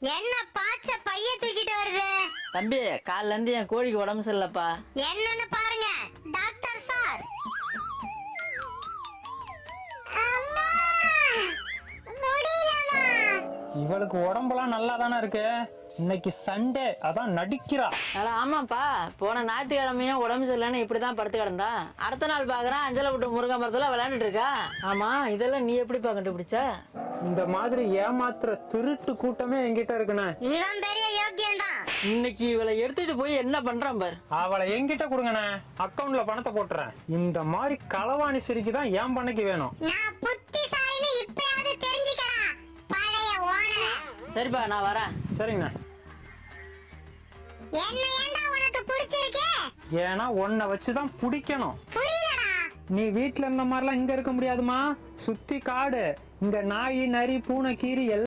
என்ன பாச்ச பைய தூக்கிட்டு வருது? தம்பி, காலைல இருந்து என் கோழிக்கு உடம்பு சரியில்லப்பா. என்னன்னு பாருங்க டாக்டர் சார். அம்மா, முடியலமா. இவளுக்கு உடம்பெல்லாம் நல்லா தானே இருக்கு. இன்னைக்கு சண்டே, அதான் நடிக்கிறா. ஆமாப்பா, போன ஞாயிற்றுக்கிழமையும் உடம்பு சரியில்லைன்னு இப்படிதான் படுத்து கிடந்தா. அடுத்த நாள் பாக்குறேன் அஞ்சலை விட்டு முருங்கை மரத்துல விளையாண்டுட்டு இருக்கா. ஆமா, இதெல்லாம் நீ எப்படிப்பா கண்டுபிடிச்ச? இந்த மாதிரி ஏமாத்துற திருட்டு கூட்டமே என்கிட்ட இருக்குண்ணே. இவன் பெரிய யோக்கியம் தான். இன்னைக்கு இவளை எடுத்துட்டு போய் என்ன பண்றான் பாரு. அவளை என்கிட்ட கொடுங்கண்ணே, அக்கவுண்ட்ல பணத்தை போட்டுறேன். இந்த மாதிரி களவாணி சிரிக்கு தான் ஏன் பண்ணைக்கு வேணும். நான் புத்திசாலின்னு இப்பயாவது தெரிஞ்சுக்கறேன் பழைய ஓனரே. சரிப்பா, நான் வரேன். சரிங்கண்ணே. என்ன ஏண்டா உனக்கு பிடிச்சிருக்கு? ஏன்னா உன்னை வச்சுதான் பிடிக்கணும். புரியலடா. நீ வீட்டுல இருந்த மாதிரிலாம் இங்க இருக்க முடியாதுமா. சுத்தி காடு, இங்க நாய் நரி பூனை கீரி எல்லாம்